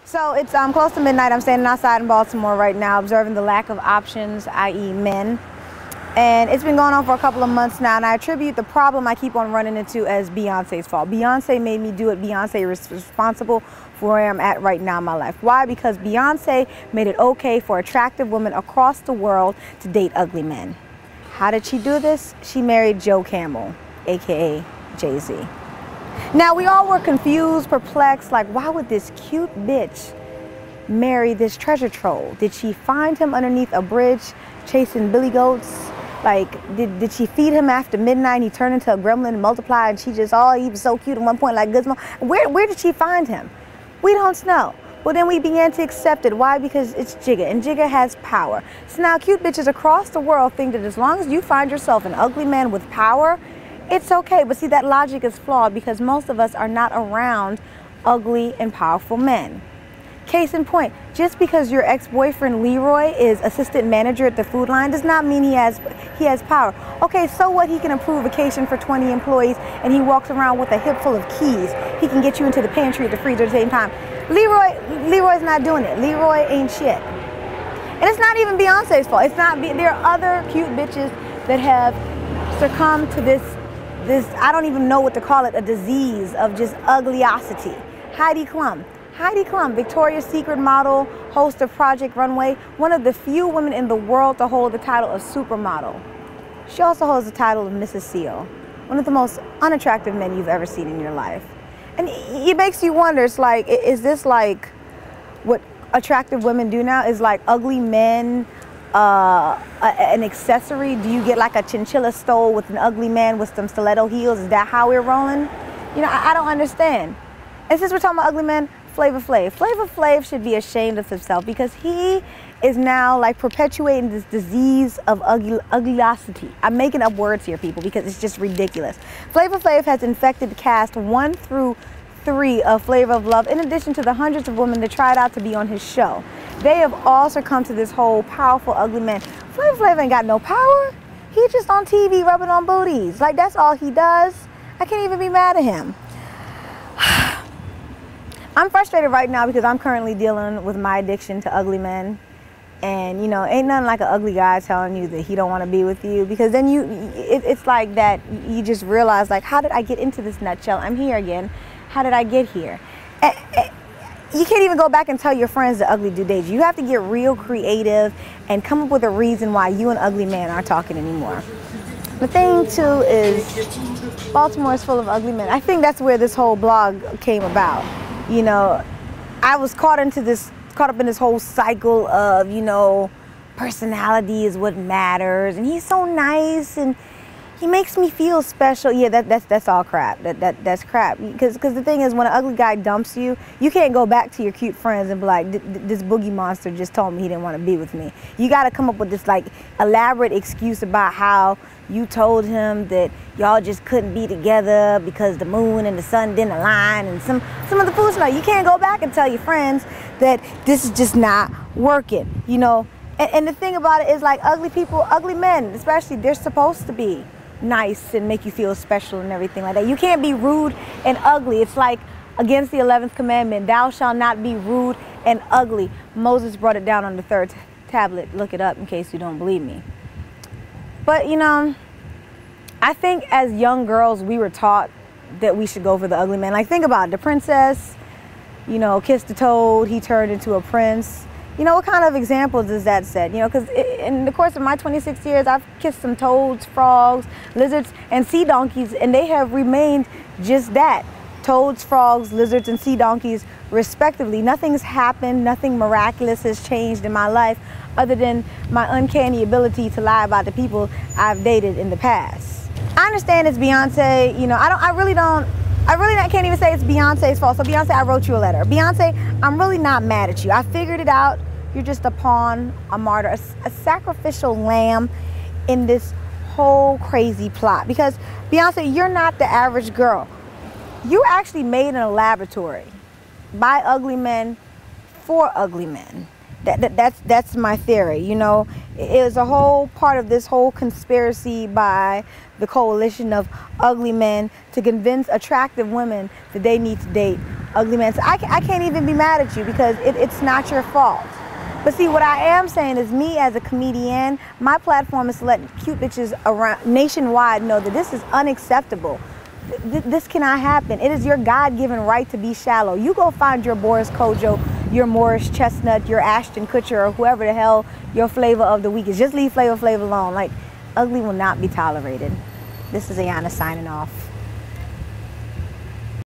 So it's close to midnight. I'm standing outside in Baltimore right now, observing the lack of options, i.e. men. And it's been going on for a couple of months now, and I attribute the problem I keep on running into as Beyonce's fault. Beyonce made me do it. Beyonce is responsible for where I'm at right now in my life. Why? Because Beyonce made it okay for attractive women across the world to date ugly men. How did she do this? She married Joe Camel, aka Jay-Z. Now, we all were confused, perplexed, like, why would this cute bitch marry this treasure troll? Did she find him underneath a bridge chasing billy goats? Like, did she feed him after midnight and he turned into a gremlin and multiplied, and she just, oh, he was so cute at one point, like Gizmo? Where did she find him? We don't know. Well, then we began to accept it. Why? Because it's Jigga, and Jigga has power. So now cute bitches across the world think that as long as you find yourself an ugly man with power, it's okay. But see, that logic is flawed because most of us are not around ugly and powerful men. Case in point, just because your ex-boyfriend Leroy is assistant manager at the Food Line does not mean he has power. Okay, so what? He can approve vacation for 20 employees and he walks around with a hip full of keys. He can get you into the pantry at the freezer at the same time. Leroy's not doing it. Leroy ain't shit. And it's not even Beyonce's fault. It's not. There are other cute bitches that have succumbed to this, I don't even know what to call it, a disease of just ugliosity. Heidi Klum, Victoria's Secret model, host of Project Runway, one of the few women in the world to hold the title of supermodel. She also holds the title of Mrs. Seal, one of the most unattractive men you've ever seen in your life. And it makes you wonder, it's like, is this like what attractive women do now? Is like ugly men an accessory? Do you get like a chinchilla stole with an ugly man with some stiletto heels? Is that how we're rolling? You know, I don't understand. And since we're talking about ugly men, Flavor Flav should be ashamed of himself because he is now like perpetuating this disease of ugliosity. I'm making up words here, people, because it's just ridiculous. Flavor Flav has infected cast 1 through 3 of Flavor of Love, in addition to the hundreds of women that tried out to be on his show. They have all succumbed to this whole powerful ugly man. Flavor Flav ain't got no power. He's just on TV rubbing on booties. Like, that's all he does. I can't even be mad at him. I'm frustrated right now because I'm currently dealing with my addiction to ugly men. And, you know, ain't nothing like an ugly guy telling you that he don't want to be with you, because then it's like that you just realize, like, how did I get into this nutshell? I'm here again. How did I get here? You can't even go back and tell your friends that ugly dude dates you. You have to get real creative and come up with a reason why you and ugly men aren't talking anymore. The thing, too, is Baltimore is full of ugly men. I think that's where this whole blog came about. You know, I was caught up in this whole cycle of, you know, personality is what matters, and he's so nice and he makes me feel special. Yeah, that's all crap. That's crap. Because the thing is, when an ugly guy dumps you, you can't go back to your cute friends and be like, this boogie monster just told me he didn't want to be with me. You got to come up with this like elaborate excuse about how you told him that y'all just couldn't be together because the moon and the sun didn't align and some of the fools. No, you can't go back and tell your friends that this is just not working, you know. And the thing about it is, like, ugly people, ugly men especially, they're supposed to be nice and make you feel special and everything like that. You can't be rude and ugly. It's like against the 11th commandment, thou shalt not be rude and ugly. Moses brought it down on the 3rd tablet. Look it up in case you don't believe me. But, you know, I think as young girls, we were taught that we should go for the ugly man. Like, think about it. The princess, you know, kissed the toad, he turned into a prince. You know, what kind of examples does that set? You know, because in the course of my 26 years, I've kissed some toads, frogs, lizards, and sea donkeys, and they have remained just that. Toads, frogs, lizards, and sea donkeys, respectively. Nothing's happened, nothing miraculous has changed in my life other than my uncanny ability to lie about the people I've dated in the past. I understand it's Beyonce, you know, I really can't even say it's Beyonce's fault. So Beyonce, I wrote you a letter. Beyonce, I'm really not mad at you. I figured it out. You're just a pawn, a martyr, a sacrificial lamb in this whole crazy plot. Because Beyonce, you're not the average girl. You actually made in a laboratory by ugly men for ugly men. That's my theory. You know, it was a whole part of this whole conspiracy by the coalition of ugly men to convince attractive women that they need to date ugly men. So I can't even be mad at you because it's not your fault. But see, what I am saying is, me as a comedian, my platform is to let cute bitches around nationwide know that this is unacceptable. This cannot happen. It is your God-given right to be shallow. You go find your Boris Kojo, your Morris Chestnut, your Ashton Kutcher, or whoever the hell your flavor of the week is. Just leave Flavor Flav alone. Like, ugly will not be tolerated. This is Ayanna signing off.